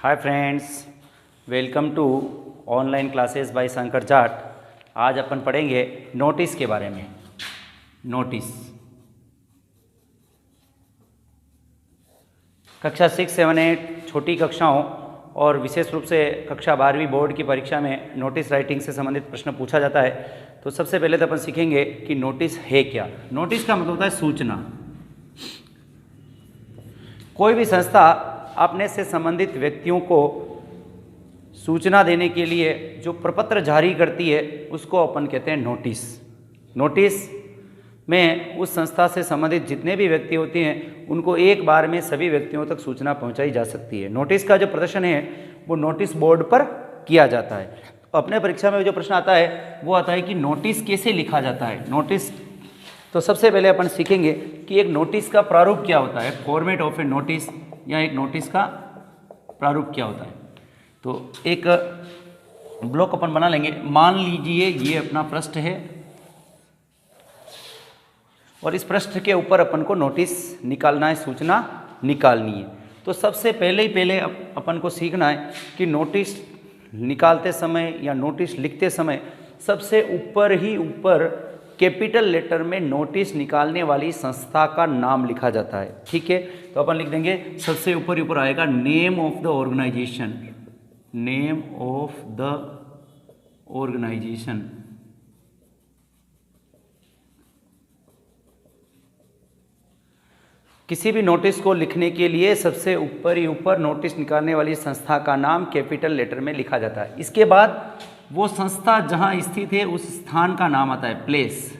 Hi friends, welcome to online classes by Shankar Jat. आज अपन पढ़ेंगे नोटिस के बारे में। नोटिस कक्षा 6, 7, 8 छोटी कक्षाओं और विशेष रूप से कक्षा 12वीं बोर्ड की परीक्षा में नोटिस राइटिंग से संबंधित प्रश्न पूछा जाता है। तो सबसे पहले तो अपन सीखेंगे कि नोटिस है क्या। नोटिस का मतलब होता है सूचना। कोई भी संस्था अपने से संबंधित व्यक्तियों को सूचना देने के लिए जो प्रपत्र जारी करती है उसको अपन कहते हैं नोटिस। नोटिस में उस संस्था से संबंधित जितने भी व्यक्ति होते हैं उनको एक बार में सभी व्यक्तियों तक सूचना पहुंचाई जा सकती है। नोटिस का जो प्रदर्शन है वो नोटिस बोर्ड पर किया जाता है। अपने परीक्षा में जो प्रश्न आता है वो आता है कि नोटिस कैसे लिखा जाता है। नोटिस तो सबसे पहले अपन सीखेंगे कि एक नोटिस का प्रारूप क्या होता है, फॉर्मेट ऑफ ए नोटिस, या एक नोटिस का प्रारूप क्या होता है। तो एक ब्लॉक अपन बना लेंगे। मान लीजिए ये अपना पृष्ठ है और इस पृष्ठ के ऊपर अपन को नोटिस निकालना है, सूचना निकालनी है। तो सबसे पहले अपन को सीखना है कि नोटिस निकालते समय या नोटिस लिखते समय सबसे ऊपर कैपिटल लेटर में नोटिस निकालने वाली संस्था का नाम लिखा जाता है। ठीक है, तो अपन लिख देंगे सबसे ऊपर आएगा name of the organisation. Name of the organisation. किसी भी नोटिस को लिखने के लिए सबसे ऊपर नोटिस निकालने वाली संस्था का नाम कैपिटल लेटर में लिखा जाता है। इसके बाद वो संस्था जहां स्थित है उस स्थान का नाम आता है, प्लेस।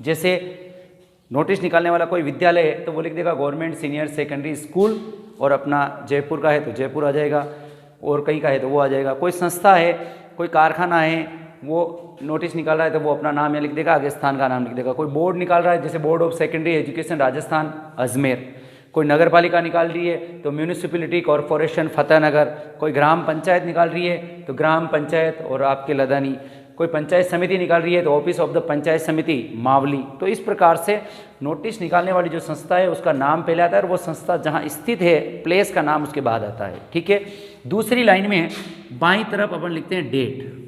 जैसे नोटिस निकालने वाला कोई विद्यालय है तो वो लिख देगा गवर्नमेंट सीनियर सेकेंडरी स्कूल, और अपना जयपुर का है तो जयपुर आ जाएगा, और कहीं का है तो वो आ जाएगा। कोई संस्था है, कोई कारखाना है, वो नोटिस निकाल रहा है तो वो अपना नाम यहाँ लिख देगा, आगे स्थान का नाम लिख देगा। कोई बोर्ड निकाल रहा है जैसे board of secondary education Rajasthan Ajmer. कोई नगर पालिका निकाल रही है तो म्यूनिसिपैलिटी कॉरपोरेशन फतेहनगर। कोई ग्राम पंचायत निकाल रही है तो ग्राम पंचायत और आपके लदानी। कोई पंचायत समिति निकाल रही है तो ऑफिस ऑफ द पंचायत समिति मावली। तो इस प्रकार से नोटिस निकालने वाली जो संस्था है उसका नाम पहले आता है और वो संस्था जहाँ स्थित है प्लेस का नाम उसके बाद आता है। ठीक है, दूसरी लाइन में बाईं तरफ अपन लिखते हैं डेट।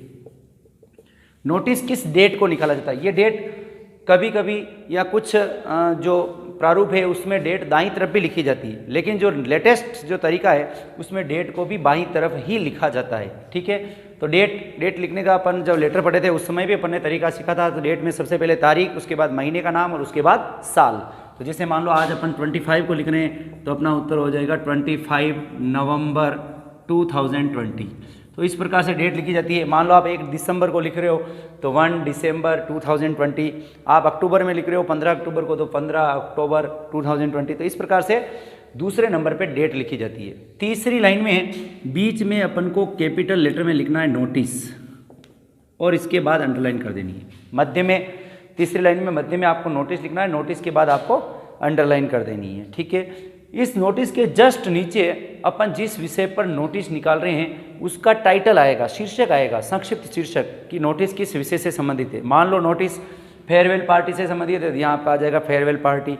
नोटिस किस डेट को निकाला जाता है। ये डेट कभी कभी या कुछ जो प्रारूप है उसमें डेट दाईं तरफ भी लिखी जाती है, लेकिन जो लेटेस्ट जो तरीका है उसमें डेट को भी बाईं तरफ ही लिखा जाता है। ठीक है, तो डेट लिखने का अपन जब लेटर पढ़े थे उस समय भी अपन ने तरीका सीखा था। तो डेट में सबसे पहले तारीख, उसके बाद महीने का नाम और उसके बाद साल। तो जैसे मान लो आज अपन 25 को लिख रहे हैं तो अपना उत्तर हो जाएगा 25 नवंबर 2020। तो इस प्रकार से डेट लिखी जाती है। मान लो आप 1 दिसंबर को लिख रहे हो तो 1 दिसंबर 2020। आप अक्टूबर में लिख रहे हो 15 अक्टूबर को तो 15 अक्टूबर 2020। तो इस प्रकार से दूसरे नंबर पे डेट लिखी जाती है। तीसरी लाइन में बीच में अपन को कैपिटल लेटर में लिखना है नोटिस, और इसके बाद अंडरलाइन कर देनी है। मध्य में, तीसरी लाइन में मध्य में आपको नोटिस लिखना है, नोटिस के बाद आपको अंडरलाइन कर देनी है। ठीक है, इस नोटिस के जस्ट नीचे अपन जिस विषय पर नोटिस निकाल रहे हैं उसका टाइटल आएगा, शीर्षक आएगा, संक्षिप्त शीर्षक कि नोटिस किस विषय से संबंधित है। मान लो नोटिस फेयरवेल पार्टी से संबंधित है तो यहाँ आपका आ जाएगा farewell party.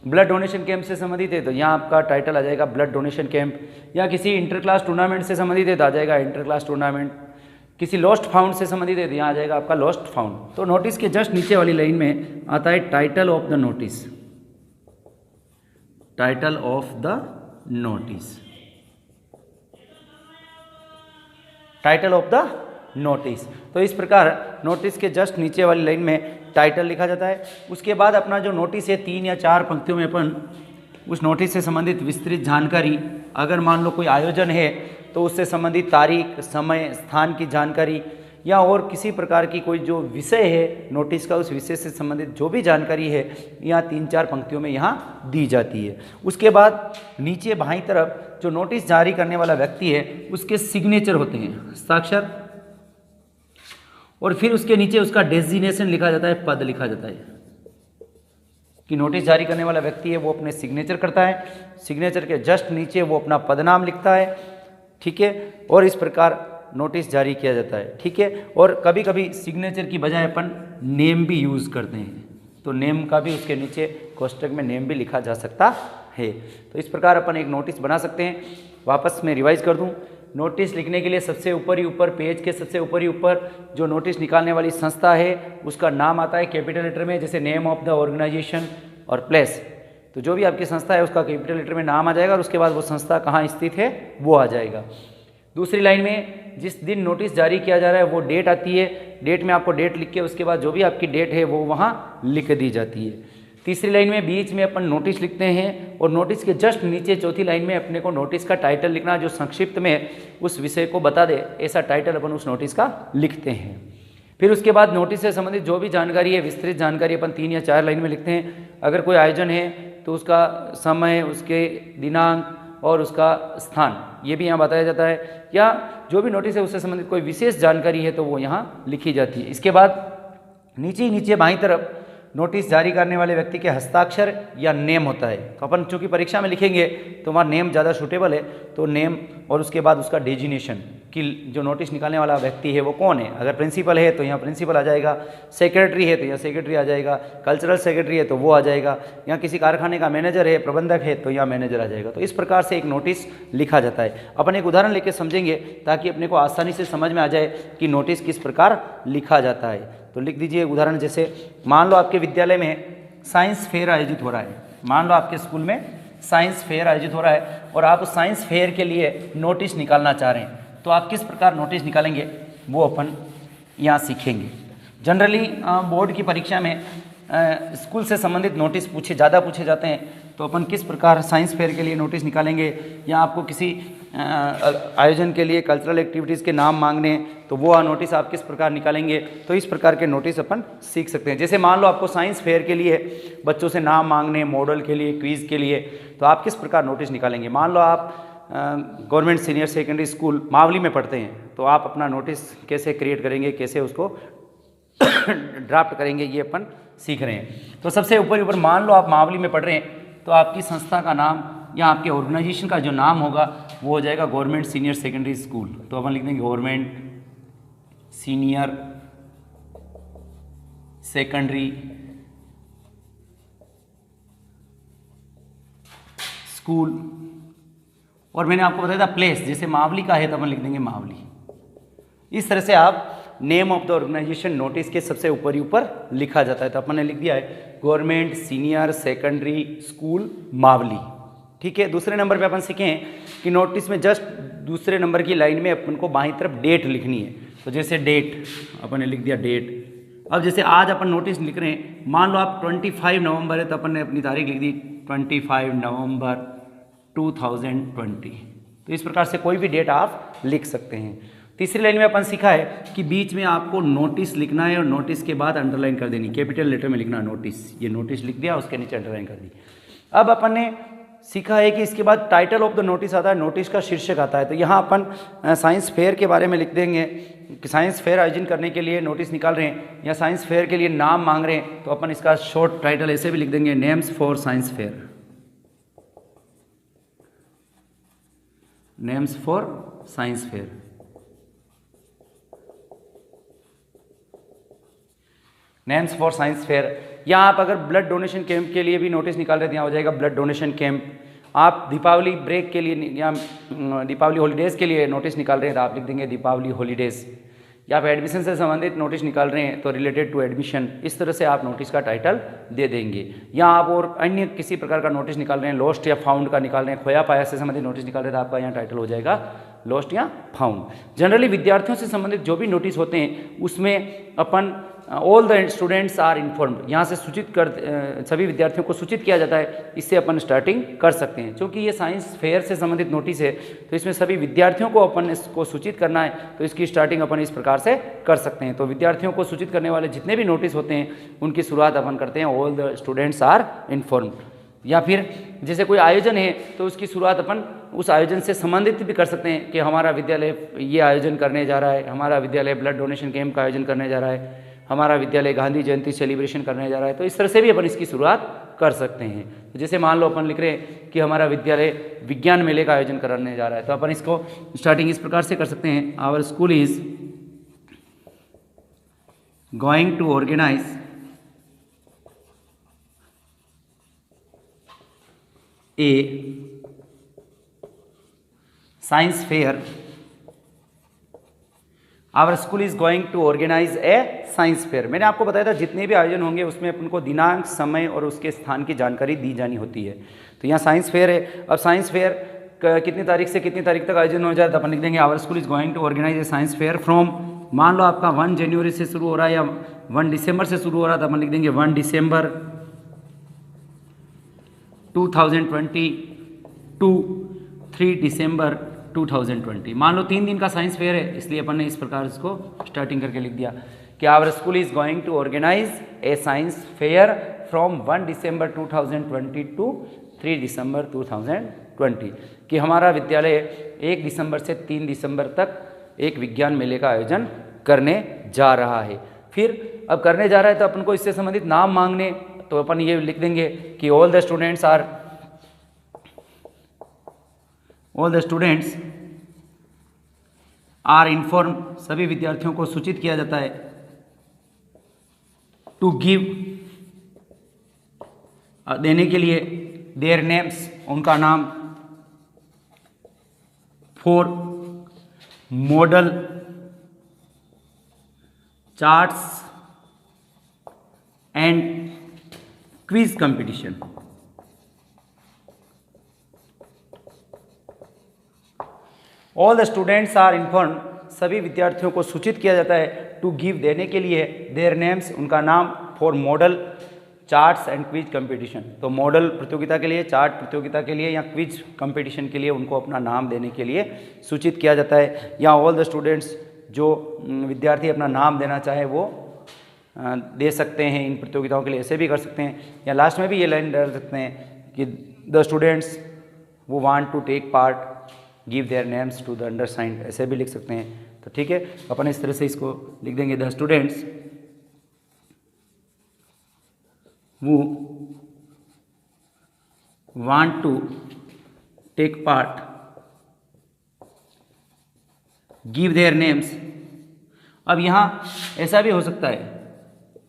Blood donation camp से संबंधित है तो यहाँ आपका टाइटल आ जाएगा ब्लड डोनेशन कैंप। या किसी इंटर क्लास टूर्नामेंट से संबंधित है तो आ जाएगा इंटर क्लास टूर्नामेंट। किसी लॉस्ट फाउंड से संबंधित है तो यहाँ आ जाएगा आपका लॉस्ट फाउंड। तो नोटिस के जस्ट नीचे वाली लाइन में आता है title of the notice. Title of the notice. Title of the notice. तो इस प्रकार नोटिस के जस्ट नीचे वाली लाइन में टाइटल लिखा जाता है। उसके बाद अपना जो नोटिस है 3 या 4 पंक्तियों में अपन उस नोटिस से संबंधित विस्तृत जानकारी, अगर मान लो कोई आयोजन है तो उससे संबंधित तारीख, समय, स्थान की जानकारी, या और किसी प्रकार की कोई जो विषय है नोटिस का उस विषय से संबंधित जो भी जानकारी है यहाँ 3-4 पंक्तियों में यहाँ दी जाती है। उसके बाद नीचे बाईं तरफ जो नोटिस जारी करने वाला व्यक्ति है उसके सिग्नेचर होते हैं, हस्ताक्षर, और फिर उसके नीचे उसका डेजिग्नेशन लिखा जाता है, पद लिखा जाता है कि नोटिस जारी करने वाला व्यक्ति है वो अपने सिग्नेचर करता है। सिग्नेचर के जस्ट नीचे वो अपना पदनाम लिखता है। ठीक है, और इस प्रकार नोटिस जारी किया जाता है। ठीक है, और कभी कभी सिग्नेचर की बजाय अपन नेम भी यूज़ करते हैं, तो नेम का भी उसके नीचे कोष्टक में नेम भी लिखा जा सकता है। तो इस प्रकार अपन एक नोटिस बना सकते हैं। वापस मैं रिवाइज कर दूं, नोटिस लिखने के लिए सबसे ऊपर ही ऊपर, पेज के सबसे ऊपर ही ऊपर जो नोटिस निकालने वाली संस्था है उसका नाम आता है कैपिटल लेटर में, जैसे नेम ऑफ द ऑर्गेनाइजेशन और प्लेस। तो जो भी आपकी संस्था है उसका कैपिटल लेटर में नाम आ जाएगा और उसके बाद वो संस्था कहाँ स्थित है वो आ जाएगा। दूसरी लाइन में जिस दिन नोटिस जारी किया जा रहा है वो डेट आती है, डेट में आपको डेट लिख के उसके बाद जो भी आपकी डेट है वो वहाँ लिख दी जाती है। तीसरी लाइन में बीच में अपन नोटिस लिखते हैं और नोटिस के जस्ट नीचे चौथी लाइन में अपने को नोटिस का टाइटल लिखना जो संक्षिप्त में उस विषय को बता दे, ऐसा टाइटल अपन उस नोटिस का लिखते हैं। फिर उसके बाद नोटिस से संबंधित जो भी जानकारी है, विस्तृत जानकारी अपन 3 या 4 लाइन में लिखते हैं। अगर कोई आयोजन है तो उसका समय, उसके दिनांक और उसका स्थान ये भी यहाँ बताया जाता है, या जो भी नोटिस है उससे संबंधित कोई विशेष जानकारी है तो वो यहाँ लिखी जाती है। इसके बाद नीचे बाईं तरफ नोटिस जारी करने वाले व्यक्ति के हस्ताक्षर या नेम होता है। तो अपन चूंकि परीक्षा में लिखेंगे तो वहाँ नेम ज़्यादा सूटेबल है, तो नेम और उसके बाद उसका डेजिग्नेशन कि जो नोटिस निकालने वाला व्यक्ति है वो कौन है। अगर प्रिंसिपल है तो यहाँ प्रिंसिपल आ जाएगा, सेक्रेटरी है तो यहाँ सेक्रेटरी आ जाएगा, कल्चरल सेक्रेटरी है तो वो आ जाएगा, यहाँ किसी कारखाने का मैनेजर है, प्रबंधक है तो यहाँ मैनेजर आ जाएगा। तो इस प्रकार से एक नोटिस लिखा जाता है। अपन एक उदाहरण लेकर समझेंगे ताकि अपने को आसानी से समझ में आ जाए कि नोटिस किस प्रकार लिखा जाता है। तो लिख दीजिए उदाहरण, जैसे मान लो आपके विद्यालय में साइंस फेयर आयोजित हो रहा है, मान लो आपके स्कूल में साइंस फेयर आयोजित हो रहा है और आप उस साइंस फेयर के लिए नोटिस निकालना चाह रहे हैं, तो आप किस प्रकार नोटिस निकालेंगे वो अपन यहाँ सीखेंगे। जनरली बोर्ड की परीक्षा में स्कूल से संबंधित नोटिस ज़्यादा पूछे जाते हैं, तो अपन किस प्रकार साइंस फेयर के लिए नोटिस निकालेंगे, या आपको किसी आयोजन के लिए कल्चरल एक्टिविटीज़ के नाम मांगने हैं तो वो नोटिस आप किस प्रकार निकालेंगे। तो इस प्रकार के नोटिस अपन सीख सकते हैं। जैसे मान लो आपको साइंस फेयर के लिए बच्चों से नाम मांगने, मॉडल के लिए, क्विज़ के लिए, तो आप किस प्रकार नोटिस निकालेंगे। मान लो आप government senior secondary school Mavli में पढ़ते हैं, तो आप अपना नोटिस कैसे क्रिएट करेंगे, कैसे उसको ड्राफ्ट करेंगे, ये अपन सीख रहे हैं। तो सबसे ऊपर मान लो आप मावली में पढ़ रहे हैं, तो आपकी संस्था का नाम या आपके ऑर्गेनाइजेशन का जो नाम होगा वो हो जाएगा गवर्नमेंट सीनियर सेकेंडरी स्कूल। तो अपन लिख देंगे गवर्नमेंट सीनियर सेकेंडरी स्कूल। और मैंने आपको बताया था प्लेस, जैसे मावली का है तो अपन लिख देंगे मावली। इस तरह से आप name of the organisation notice के सबसे ऊपर ही ऊपर लिखा जाता है। तो अपन ने लिख दिया है government senior secondary school Mavli. ठीक है। दूसरे नंबर पे अपन सीखें कि नोटिस में जस्ट दूसरे नंबर की लाइन में अपन को बाईं तरफ डेट लिखनी है। तो जैसे डेट अपन ने लिख दिया डेट। अब जैसे आज अपन नोटिस लिख रहे हैं, मान लो आप 25 नवंबर है तो अपन ने अपनी तारीख लिख दी 25 नवंबर 2020। तो इस प्रकार से कोई भी डेट आप लिख सकते हैं। तीसरी लाइन में अपन सीखा है कि बीच में आपको नोटिस लिखना है और नोटिस के बाद अंडरलाइन कर देनी, कैपिटल लेटर में लिखना नोटिस। ये नोटिस लिख दिया, उसके नीचे अंडरलाइन कर दी। अब अपन ने सीखा है कि इसके बाद टाइटल ऑफ द नोटिस आता है, नोटिस का शीर्षक आता है। तो यहाँ अपन साइंस फेयर के बारे में लिख देंगे कि साइंस फेयर आयोजन करने के लिए नोटिस निकाल रहे हैं या साइंस फेयर के लिए नाम मांग रहे हैं, तो अपन इसका शॉर्ट टाइटल ऐसे भी लिख देंगे, names for science fair. Names for science fair. Names for science fair. या आप अगर ब्लड डोनेशन कैंप के लिए भी नोटिस निकाल रहे थे, यहाँ हो जाएगा ब्लड डोनेशन कैंप। आप दीपावली ब्रेक के लिए या दीपावली हॉलीडेज़ के लिए नोटिस निकाल रहे हैं तो आप लिख देंगे दीपावली हॉलीडेज़। या आप एडमिशन से संबंधित नोटिस निकाल रहे हैं तो रिलेटेड टू एडमिशन। इस तरह से आप नोटिस का टाइटल दे देंगे। या आप और अन्य किसी प्रकार का नोटिस निकाल रहे हैं, लॉस्ट या फाउंड का निकाल रहे हैं, खोया पाया से संबंधित नोटिस निकाल रहे हैं तो आपका यहाँ टाइटल हो जाएगा लॉस्ट या फाउंड। जनरली विद्यार्थियों से संबंधित जो भी नोटिस होते हैं उसमें अपन all the students are informed, यहाँ से सूचित कर सभी विद्यार्थियों को सूचित किया जाता है। इससे अपन स्टार्टिंग कर सकते हैं। क्योंकि ये साइंस फेयर से संबंधित नोटिस है तो इसमें सभी विद्यार्थियों को अपन इसको सूचित करना है, तो इसकी स्टार्टिंग अपन इस प्रकार से कर सकते हैं। तो विद्यार्थियों को सूचित करने वाले जितने भी नोटिस होते हैं उनकी शुरुआत अपन करते हैं all the students are informed. या फिर जैसे कोई आयोजन है तो उसकी शुरुआत अपन उस आयोजन से संबंधित भी कर सकते हैं कि हमारा विद्यालय ये आयोजन करने जा रहा है, हमारा विद्यालय ब्लड डोनेशन कैंप का आयोजन करने जा रहा है, हमारा विद्यालय गांधी जयंती सेलिब्रेशन करने जा रहा है। तो इस तरह से भी अपन इसकी शुरुआत कर सकते हैं। तो जैसे मान लो अपन लिख रहे हैं कि हमारा विद्यालय विज्ञान मेले का आयोजन करने जा रहा है, तो अपन इसको स्टार्टिंग इस प्रकार से कर सकते हैं, our school is going to organise a science fair, our school is going to organise a science fair. मैंने आपको बताया था जितने भी आयोजन होंगे उसमें अपन को दिनांक, समय और उसके स्थान की जानकारी दी जानी होती है। तो यहाँ साइंस फेयर है। अब साइंस फेयर कितनी तारीख से कितनी तारीख तक आयोजन हो जाए तो अपन लिख देंगे our school is going to organise a science fair from, मान लो आपका 1 जनवरी से शुरू हो रहा है या 1 दिसंबर से शुरू हो रहा है तो अपन लिख देंगे 1 दिसंबर 2020 टू 3 दिसंबर 2020। मान लो 3 दिन का साइंस फेयर है, इसलिए अपन ने इस प्रकार इसको स्टार्टिंग करके लिख दिया कि our school is going to organise a science fair from 1 December 2020 to 3 December 2020, कि हमारा विद्यालय 1 दिसंबर से 3 दिसंबर तक एक विज्ञान मेले का आयोजन करने जा रहा है। फिर अब करने जा रहा है तो अपन को इससे संबंधित नाम मांगने, तो अपन ये लिख देंगे कि all the students are inform, सभी विद्यार्थियों को सूचित किया जाता है, टू गिव, देने के लिए, देयर नेम्स, उनका नाम, for model charts and quiz competition. All the students are inform, सभी विद्यार्थियों को सूचित किया जाता है, टू गिव, देने के लिए, देयर नेम्स, उनका नाम, for model charts and quiz competition. तो मॉडल प्रतियोगिता के लिए, चार्ट प्रतियोगिता के लिए या क्विज कंपटीशन के लिए उनको अपना नाम देने के लिए सूचित किया जाता है। या ऑल द स्टूडेंट्स, जो विद्यार्थी अपना नाम देना चाहे वो दे सकते हैं इन प्रतियोगिताओं के लिए, ऐसे भी कर सकते हैं। या लास्ट में भी ये लाइन डाल सकते हैं कि द स्टूडेंट्स वो want to take part give their names to the undersigned, ऐसे भी लिख सकते हैं। तो ठीक है, अपन इस तरह से इसको लिख देंगे, द स्टूडेंट्स वो want to take part give their names. अब यहाँ ऐसा भी हो सकता है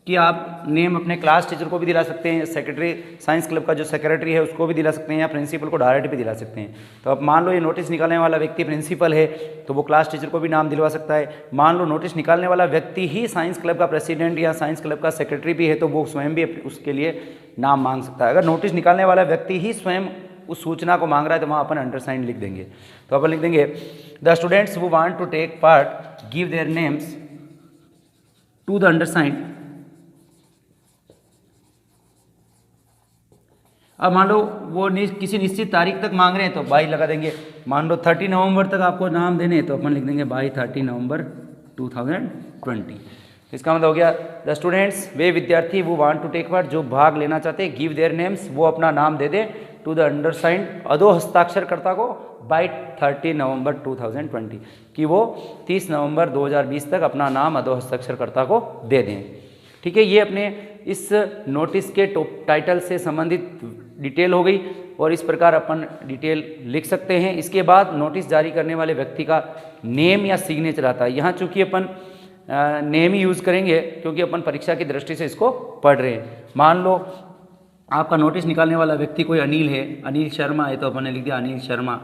कि आप नेम अपने क्लास टीचर को भी दिला सकते हैं, सेक्रेटरी, साइंस क्लब का जो सेक्रेटरी है उसको भी दिला सकते हैं, या प्रिंसिपल को डायरेक्ट भी दिला सकते हैं। तो अब मान लो ये नोटिस निकालने वाला व्यक्ति प्रिंसिपल है तो वो क्लास टीचर को भी नाम दिलवा सकता है। मान लो नोटिस निकालने वाला व्यक्ति ही साइंस क्लब का प्रेसिडेंट या साइंस क्लब का सेक्रेटरी भी है तो वो स्वयं भी उसके लिए नाम मांग सकता है। अगर नोटिस निकालने वाला व्यक्ति ही स्वयं उस सूचना को मांग रहा है तो वहाँ अपन अंडरसाइंड लिख देंगे। तो अपन लिख देंगे the students who want to take part give their names to the undersigned. अब मान लो वो किसी निश्चित तारीख तक मांग रहे हैं तो बाई लगा देंगे। मान लो 30 नवंबर तक आपको नाम देने तो अपन लिख देंगे बाई 30 नवंबर 2020। इसका मतलब हो गया द स्टूडेंट्स, वे विद्यार्थी वो वांट टू टेक पार्ट, जो भाग लेना चाहते हैं, गिव देयर नेम्स, वो अपना नाम दे दे, टू द अंडरसाइंड, अधो हस्ताक्षरकर्ता को, बाई 30 नवंबर 2020, कि वो 30 नवंबर 2020 तक अपना नाम अधो हस्ताक्षरकर्ता को दे दें। ठीक है, ये अपने इस नोटिस के टाइटल से संबंधित डिटेल हो गई और इस प्रकार अपन डिटेल लिख सकते हैं। इसके बाद नोटिस जारी करने वाले व्यक्ति का नेम या सिग्नेचर आता है। यहाँ चूंकि अपन नेम ही यूज़ करेंगे क्योंकि अपन परीक्षा की दृष्टि से इसको पढ़ रहे हैं। मान लो आपका नोटिस निकालने वाला व्यक्ति कोई अनिल है, अनिल शर्मा है, तो अपन ने लिख दिया अनिल शर्मा।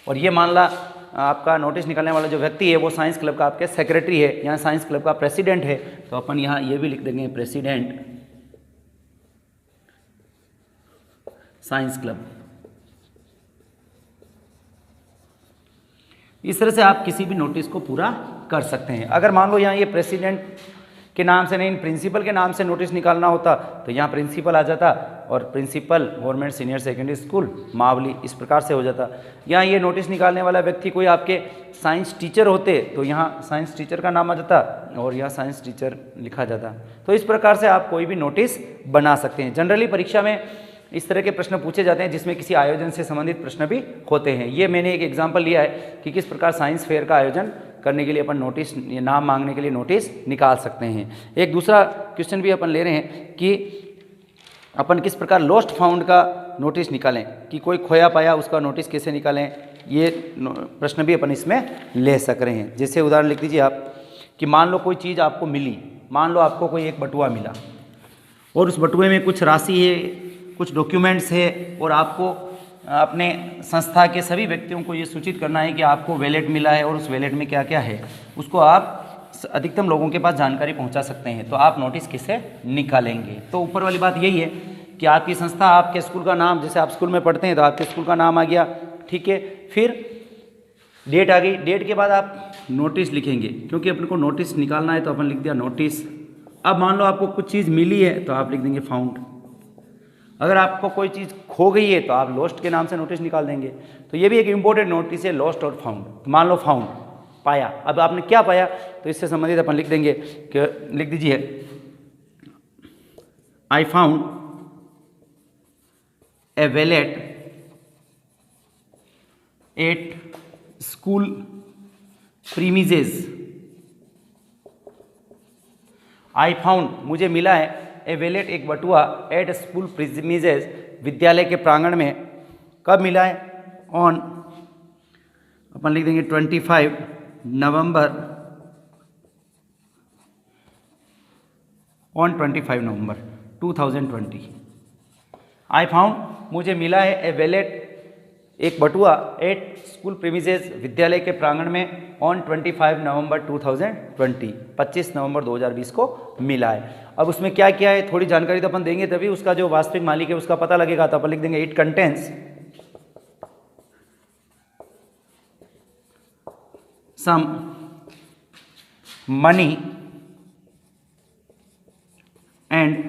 और ये मान ला आपका नोटिस निकालने वाला जो व्यक्ति है वो साइंस क्लब का आपके सेक्रेटरी है, यहाँ साइंस क्लब का प्रेसिडेंट है, तो अपन यहाँ ये भी लिख देंगे प्रेसिडेंट साइंस क्लब। इस तरह से आप किसी भी नोटिस को पूरा कर सकते हैं। अगर मान लो यहाँ ये प्रेसिडेंट के नाम से नहीं, प्रिंसिपल के नाम से नोटिस निकालना होता तो यहाँ प्रिंसिपल आ जाता और principal government senior secondary school Mavli, इस प्रकार से हो जाता। यहाँ ये नोटिस निकालने वाला व्यक्ति कोई आपके साइंस टीचर होते तो यहाँ साइंस टीचर का नाम आ जाता और यहाँ साइंस टीचर लिखा जाता। तो इस प्रकार से आप कोई भी नोटिस बना सकते हैं। जनरली परीक्षा में इस तरह के प्रश्न पूछे जाते हैं जिसमें किसी आयोजन से संबंधित प्रश्न भी होते हैं। ये मैंने एक एग्जाम्पल लिया है कि किस प्रकार साइंस फेयर का आयोजन करने के लिए अपन नोटिस, नाम मांगने के लिए नोटिस निकाल सकते हैं। एक दूसरा क्वेश्चन भी अपन ले रहे हैं कि अपन किस प्रकार लॉस्ट फाउंड का नोटिस निकालें, कि कोई खोया पाया उसका नोटिस कैसे निकालें, ये प्रश्न भी अपन इसमें ले सक रहे हैं। जैसे उदाहरण लिख दीजिए आप कि मान लो कोई चीज़ आपको मिली, मान लो आपको कोई एक बटुआ मिला और उस बटुए में कुछ राशि है, कुछ डॉक्यूमेंट्स है और आपको अपने संस्था के सभी व्यक्तियों को ये सूचित करना है कि आपको वैलेट मिला है और उस वैलेट में क्या क्या है, उसको आप अधिकतम लोगों के पास जानकारी पहुंचा सकते हैं। तो आप नोटिस किसे निकालेंगे? तो ऊपर वाली बात यही है कि आपकी संस्था, आपके स्कूल का नाम, जैसे आप स्कूल में पढ़ते हैं तो आपके स्कूल का नाम आ गया, ठीक है। फिर डेट आ गई, डेट के बाद आप नोटिस लिखेंगे, क्योंकि अपन को नोटिस निकालना है तो अपन लिख दिया नोटिस। अब मान लो आपको कुछ चीज़ मिली है तो आप लिख देंगे फाउंड। अगर आपको कोई चीज़ खो गई है तो आप लॉस्ट के नाम से नोटिस निकाल देंगे। तो ये भी एक इंपॉर्टेंट नोटिस है, लॉस्ट और फाउंड। तो मान लो फाउंड, पाया। अब आपने क्या पाया, तो इससे संबंधित अपन लिख देंगे कि लिख दीजिए I found a wallet at school premises. I found, मुझे मिला है, ए वैलेट, एक बटुआ, एट स्कूल प्रीमिसेस, विद्यालय के प्रांगण में। कब मिला है? ऑन, अपन लिख देंगे 25 नवंबर, ऑन 25 नवंबर 2020। आई फाउंड, मुझे मिला है, ए वैलेट, एक बटुआ, एट स्कूल प्रीमिसेस, विद्यालय के प्रांगण में, ऑन 25 नवंबर 2020, 25 नवंबर 2020 को मिला है। अब उसमें क्या क्या है, थोड़ी जानकारी तो अपन देंगे, तभी उसका जो वास्तविक मालिक है उसका पता लगेगा। तो अपन लिख देंगे it contains some money and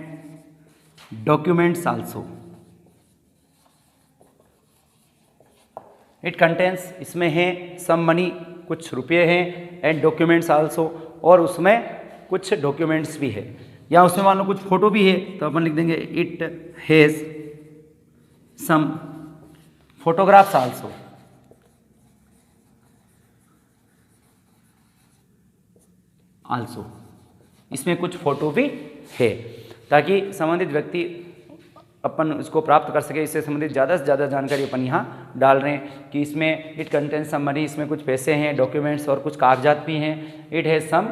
documents also. It contains, इसमें है सम मनी, कुछ रुपये हैं, एंड डॉक्यूमेंट्स आल्सो, और उसमें कुछ डॉक्यूमेंट्स भी है, या उसमें मान लो कुछ फोटो भी है तो अपन लिख देंगे it has some photographs also. Also, इसमें कुछ फोटो भी है, ताकि संबंधित व्यक्ति अपन इसको प्राप्त कर सके। इससे संबंधित ज़्यादा से ज़्यादा जानकारी अपन यहाँ डाल रहे हैं कि इसमें इट कंटेन्स सम मनी, इसमें कुछ पैसे हैं, डॉक्यूमेंट्स और कुछ कागजात भी हैं। It has some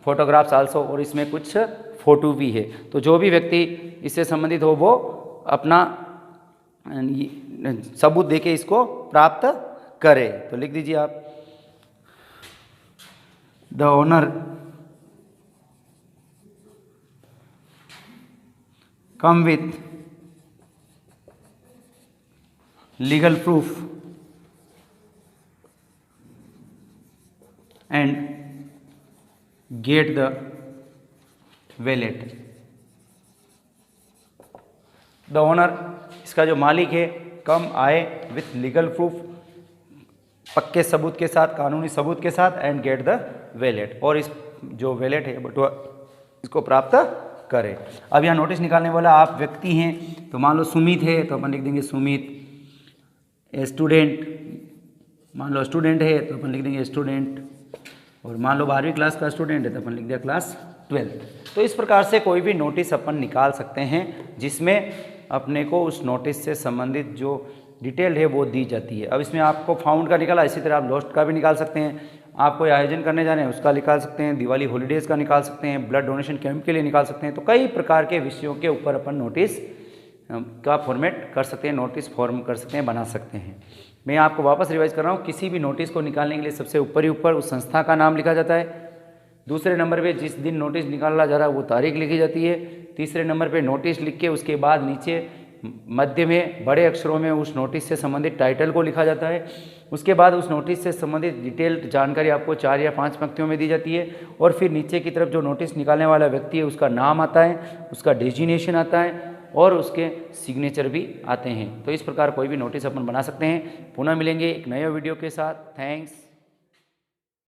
photographs also, और इसमें कुछ फ़ोटो भी है। तो जो भी व्यक्ति इससे संबंधित हो वो अपना सबूत देके इसको प्राप्त करे। तो लिख दीजिए आप, the owner come with legal proof and get the wallet. The owner, इसका जो मालिक है, कम आए विथ लीगल प्रूफ, पक्के सबूत के साथ, कानूनी सबूत के साथ, एंड गेट द वैलेट, और इस जो वैलेट है बटुआ इसको प्राप्त करें। अब यहाँ नोटिस निकालने वाला आप व्यक्ति हैं, तो मान लो सुमित है तो अपन लिख देंगे सुमित। स्टूडेंट, मान लो स्टूडेंट है तो अपन लिख देंगे स्टूडेंट, और मान लो 12वीं क्लास का स्टूडेंट है तो अपन लिख दिया क्लास 12। तो इस प्रकार से कोई भी नोटिस अपन निकाल सकते हैं जिसमें अपने को उस नोटिस से संबंधित जो डिटेल है वो दी जाती है। अब इसमें आपको फाउंड का निकाला, इसी तरह आप लॉस्ट का भी निकाल सकते हैं। आप कोई आयोजन करने जा रहे हैं उसका निकाल सकते हैं, दिवाली हॉलीडेज़ का निकाल सकते हैं, ब्लड डोनेशन कैंप के लिए निकाल सकते हैं। तो कई प्रकार के विषयों के ऊपर अपन नोटिस का फॉर्मेट कर सकते हैं, नोटिस फॉर्म कर सकते हैं, बना सकते हैं। मैं आपको वापस रिवाइज कर रहा हूँ, किसी भी नोटिस को निकालने के लिए सबसे ऊपर ही ऊपर उस संस्था का नाम लिखा जाता है। दूसरे नंबर पे जिस दिन नोटिस निकाला जा रहा है वो तारीख लिखी जाती है। तीसरे नंबर पे नोटिस लिख के उसके बाद नीचे मध्य में बड़े अक्षरों में उस नोटिस से संबंधित टाइटल को लिखा जाता है। उसके बाद उस नोटिस से संबंधित डिटेल्ड जानकारी आपको 4 या 5 पंक्तियों में दी जाती है, और फिर नीचे की तरफ जो नोटिस निकालने वाला व्यक्ति है उसका नाम आता है, उसका डेजिग्नेशन आता है, और उसके सिग्नेचर भी आते हैं। तो इस प्रकार कोई भी नोटिस अपन बना सकते हैं। पुनः मिलेंगे एक नए वीडियो के साथ। थैंक्स।